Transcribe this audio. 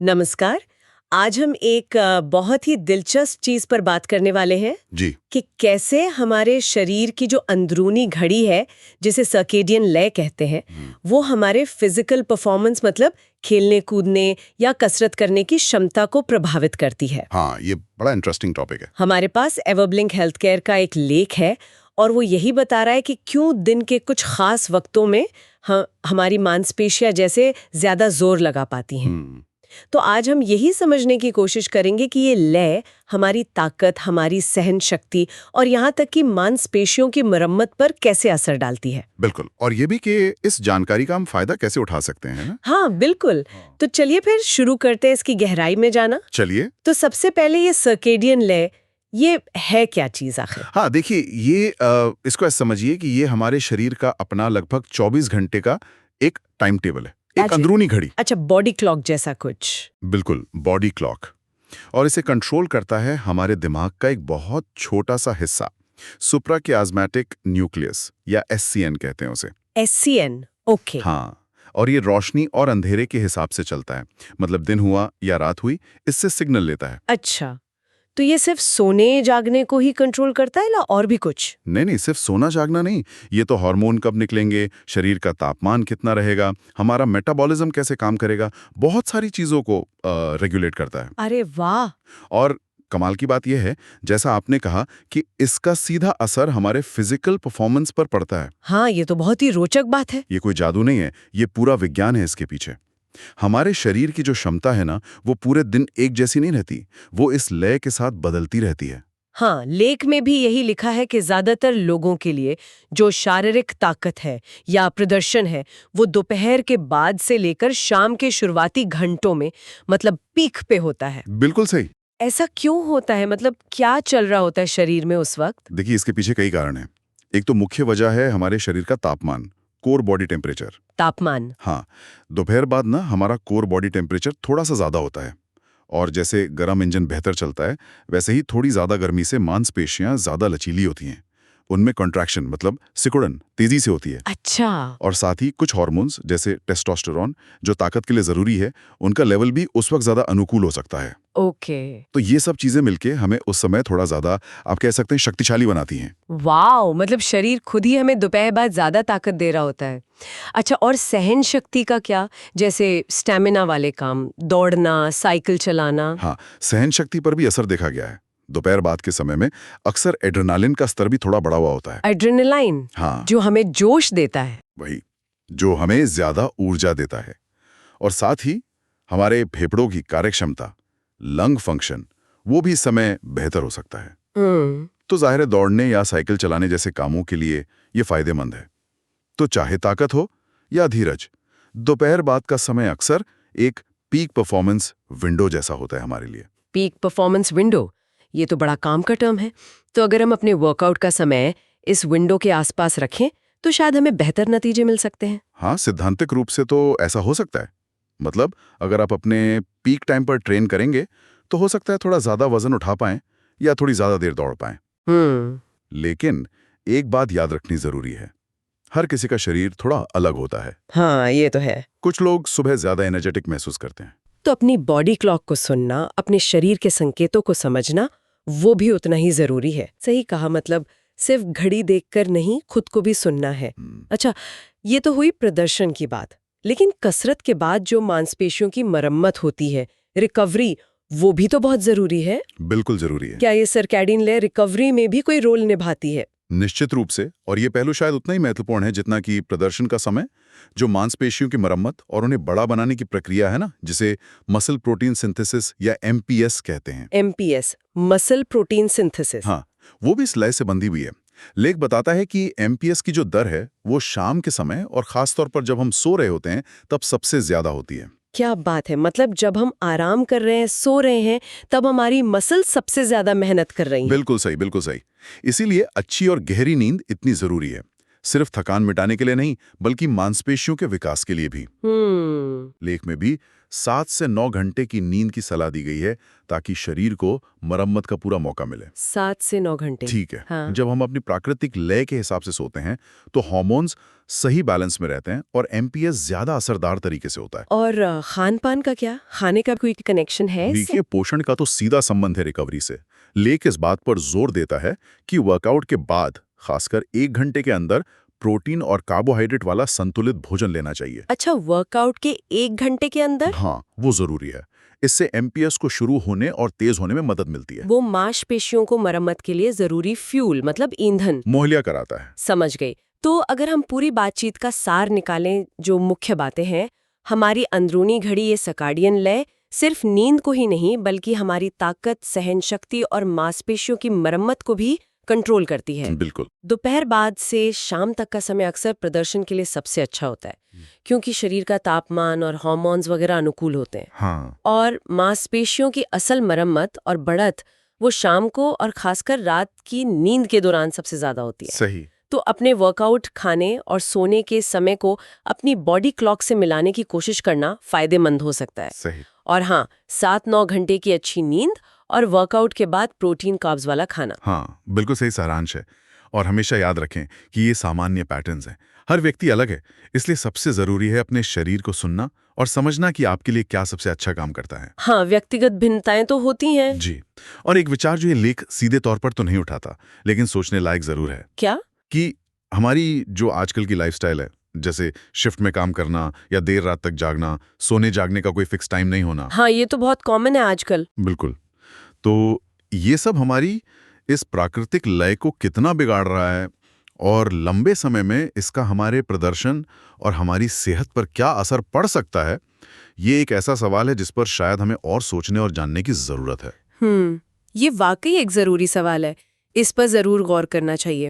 नमस्कार। आज हम एक बहुत ही दिलचस्प चीज पर बात करने वाले हैं जी। कि कैसे हमारे शरीर की जो अंदरूनी घड़ी है, जिसे सर्केडियन लय कहते हैं, वो हमारे फिजिकल परफॉर्मेंस मतलब खेलने कूदने या कसरत करने की क्षमता को प्रभावित करती है। हाँ, ये बड़ा इंटरेस्टिंग टॉपिक है। हमारे पास एवरब्लिंक हेल्थ केयर का एक लेख है और वो यही बता रहा है कि क्यों दिन के कुछ खास वक्तों में हमारी मांसपेशियां जैसे ज्यादा जोर लगा पाती हैं। तो आज हम यही समझने की कोशिश करेंगे कि ये लय हमारी ताकत, हमारी सहन शक्ति और यहाँ तक कि मांसपेशियों की मरम्मत पर कैसे असर डालती है। बिल्कुल। और ये भी कि इस जानकारी का हम फायदा कैसे उठा सकते हैं ना? हाँ, बिल्कुल। तो चलिए फिर शुरू करते हैं इसकी गहराई में जाना। चलिए। तो सबसे पहले ये सर्केडियन लय, ये है क्या चीज आखिर? हाँ, देखिए ये इसको ऐसे समझिए कि ये हमारे शरीर का अपना लगभग 24 घंटे का एक टाइम टेबल है, एक अंदरूनी घड़ी। अच्छा, बॉडी क्लॉक जैसा कुछ। बिल्कुल, बॉडी क्लॉक। और इसे कंट्रोल करता है हमारे दिमाग का एक बहुत छोटा सा हिस्सा, सुप्राकियास्मेटिक न्यूक्लियस या एससीएन कहते हैं उसे। SCN, okay. हाँ, और ये रोशनी और अंधेरे के हिसाब से चलता है। मतलब दिन हुआ या रात हुई, इससे सिग्नल लेता है। अच्छा, तो ये सिर्फ सोने जागने को ही कंट्रोल करता है या और भी कुछ? नहीं, सिर्फ सोना जागना नहीं, ये तो हार्मोन कब निकलेंगे, शरीर का तापमान कितना रहेगा, हमारा मेटाबॉलिज्म कैसे काम करेगा, बहुत सारी चीजों को रेगुलेट करता है। अरे वाह! और कमाल की बात यह है, जैसा आपने कहा कि इसका सीधा असर हमारे फिजिकल परफॉर्मेंस पर पड़ता है। हाँ, ये तो बहुत ही रोचक बात है। ये कोई जादू नहीं है, ये पूरा विज्ञान है इसके पीछे। हमारे शरीर की जो क्षमता है ना, वो पूरे दिन एक जैसी नहीं रहती, वो इस लय के साथ बदलती रहती है। हाँ, लेख में भी यही लिखा है कि ज्यादातर लोगों के लिए जो शारीरिक ताकत है या प्रदर्शन है, वो दोपहर के बाद से लेकर शाम के शुरुआती घंटों में, मतलब पीक पे होता है। बिल्कुल सही। ऐसा क्यों होता है? मतलब क्या चल रहा होता है शरीर में उस वक्त? देखिए, इसके पीछे कई कारण हैं। एक तो मुख्य वजह है हमारे शरीर का तापमान, कोर बॉडी टेम्परेचर। तापमान। हाँ, दोपहर बाद ना हमारा कोर बॉडी टेम्परेचर थोड़ा सा ज़्यादा होता है। और जैसे गर्म इंजन बेहतर चलता है, वैसे ही थोड़ी ज़्यादा गर्मी से मांसपेशियां ज़्यादा लचीली होती हैं। उनमें कॉन्ट्रैक्शन मतलब सिकुड़न तेज़ी से होती है। अच्छा। और साथ ही कुछ हार्मोन्स जैसे टेस्टोस्टेरोन जो ताकत के लिए ज़रूरी है, उनका लेवल भी उस वक्त ज़्यादा अनुकूल हो सकता है। ओके। तो ये सब चीज़ें मिलके हमें उस समय थोड़ा ज़्यादा, आप कह सकते हैं, शक्तिशाली बनाती हैं। वाओ, मतलब शरीर खुद ही हमें दोपहर बाद ज्यादा ताकत दे रहा होता है। अच्छा, और सहन शक्ति का क्या? जैसे स्टैमिना वाले काम, दौड़ना, साइकिल चलाना। हाँ, सहन शक्ति पर भी असर देखा गया है। दोपहर बाद के समय में अक्सर एड्रेनालिन का स्तर भी थोड़ा बढ़ा हुआ होता है। एड्रेनालाइन, हाँ, जो हमें जोश देता है। वही, जो हमें ज्यादा ऊर्जा देता है। और साथ ही हमारे फेफड़ों की कार्यक्षमता, लंग फंक्शन, वो भी इस समय बेहतर हो सकता है। तो जाहिर है दौड़ने या साइकिल चलाने जैसे कामों के लिए ये फायदेमंद है। तो चाहे ताकत हो या धीरज, दोपहर बाद का समय अक्सर एक पीक परफॉर्मेंस विंडो जैसा होता है हमारे लिए। पीक परफॉर्मेंस विंडो, ये तो बड़ा काम का टर्म है। तो अगर हम अपने वर्कआउट का समय इस विंडो के आसपास रखें तो शायद हमें बेहतर नतीजे मिल सकते हैं। हाँ, सिद्धांतिक रूप से तो ऐसा हो सकता है। मतलब अगर आप अपने पीक टाइम पर ट्रेन करेंगे तो हो सकता है थोड़ा ज्यादा वजन उठा पाएं या थोड़ी ज्यादा देर दौड़ पाएं। लेकिन एक बात याद रखनी जरूरी है, हर किसी का शरीर थोड़ा अलग होता है। हाँ, ये तो है। कुछ लोग सुबह ज्यादा एनर्जेटिक महसूस करते हैं। तो अपनी बॉडी क्लॉक को सुनना, अपने शरीर के संकेतों को समझना, वो भी उतना ही जरूरी है। सही कहा, मतलब सिर्फ घड़ी देखकर नहीं, खुद को भी सुनना है। अच्छा, ये तो हुई प्रदर्शन की बात, लेकिन कसरत के बाद जो मांसपेशियों की मरम्मत होती है, रिकवरी, वो भी तो बहुत जरूरी है। बिल्कुल जरूरी है। क्या ये सर्कैडियन लय रिकवरी में भी कोई रोल निभाती है? निश्चित रूप से, और ये पहलू शायद उतना ही महत्वपूर्ण है जितना कि प्रदर्शन का समय। जो मांसपेशियों की मरम्मत और उन्हें बड़ा बनाने की प्रक्रिया है ना, जिसे मसल प्रोटीन सिंथेसिस या एमपीएस कहते हैं। MPS, muscle protein synthesis. हाँ, वो भी इस लय से बंधी हुई है। लेख बताता है कि एमपीएस की जो दर है वो शाम के समय और खासतौर पर जब हम सो रहे होते हैं तब सबसे ज्यादा होती है। क्या बात है! मतलब जब हम आराम कर रहे हैं, सो रहे हैं, तब हमारी मसल सबसे ज्यादा मेहनत कर रही है। बिल्कुल सही, बिल्कुल सही। इसीलिए अच्छी और गहरी नींद इतनी जरूरी है, सिर्फ थकान मिटाने के लिए नहीं बल्कि मांसपेशियों के विकास के लिए भी। लेख में भी 7 से 9 घंटे की नींद की सलाह दी गई है ताकि शरीर को मरम्मत का पूरा मौका मिले। 7 से 9 घंटे। ठीक है। हाँ। जब हम अपनी प्राकृतिक लय के हिसाब से सोते हैं तो हार्मोन्स सही बैलेंस में रहते हैं और एमपीएस ज्यादा असरदार तरीके से होता है। और खान पान का क्या? खाने का कोई कनेक्शन है इससे? देखिए, पोषण का तो सीधा संबंध है रिकवरी से। लेक इस बात पर जोर देता है कि वर्कआउट के बाद खासकर 1 घंटे के अंदर प्रोटीन और कार्बोहाइड्रेट वाला संतुलित भोजन लेना चाहिए। अच्छा, वर्कआउट के 1 घंटे के अंदर? हाँ, वो जरूरी है। इससे एमपीएस को शुरू होने और तेज होने में मदद मिलती है। वो मांसपेशियों को मरम्मत के लिए जरूरी फ्यूल मतलब ईंधन मुहैया कराता है। समझ गई। तो अगर हम पूरी बातचीत का सार निकालें, जो मुख्य बातें हैं, हमारी अंदरूनी घड़ी ये सर्काडियन लय सिर्फ नींद को ही नहीं बल्कि हमारी ताकत, सहन शक्ति और मांसपेशियों की मरम्मत को भी कंट्रोल करती है। बिल्कुल। दोपहर बाद से शाम तक का समय अक्सर प्रदर्शन के लिए सबसे अच्छा होता है क्योंकि शरीर का तापमान और हार्मोन्स वगैरह अनुकूल होते हैं। हाँ। और मांसपेशियों की असल मरम्मत और बढ़त वो शाम को और खासकर रात की नींद के दौरान सबसे ज्यादा होती है। सही। तो अपने वर्कआउट, खाने और सोने के समय को अपनी बॉडी क्लॉक से मिलाने की कोशिश करना फायदेमंद हो सकता है। सही। और हाँ, 7-9 घंटे की अच्छी नींद और वर्कआउट के बाद प्रोटीन कार्ब्स वाला खाना। हाँ, बिल्कुल सही सारांश है। और हमेशा याद रखें कि ये सामान्य पैटर्न्स हैं। हर व्यक्ति अलग है, इसलिए सबसे जरूरी है अपने शरीर को सुनना और समझना कि आपके लिए क्या सबसे अच्छा काम करता है। हाँ, व्यक्तिगत भिन्नताएं तो होती हैं। जी। और एक विचार जो ये लेख सीधे तौर पर तो नहीं उठाता, लेकिन सोचने लायक जरूर है। क्या? कि हमारी जो आजकल की लाइफस्टाइल है, जैसे शिफ्ट में काम करना या देर रात तक जागना, सोने जागने का कोई फिक्स टाइम नहीं होना। हाँ, ये तो बहुत कॉमन है आजकल। बिल्कुल। तो ये सब हमारी इस प्राकृतिक लय को कितना बिगाड़ रहा है और लंबे समय में इसका हमारे प्रदर्शन और हमारी सेहत पर क्या असर पड़ सकता है, ये एक ऐसा सवाल है जिस पर शायद हमें और सोचने और जानने की जरूरत है। ये वाकई एक जरूरी सवाल है। इस पर जरूर गौर करना चाहिए।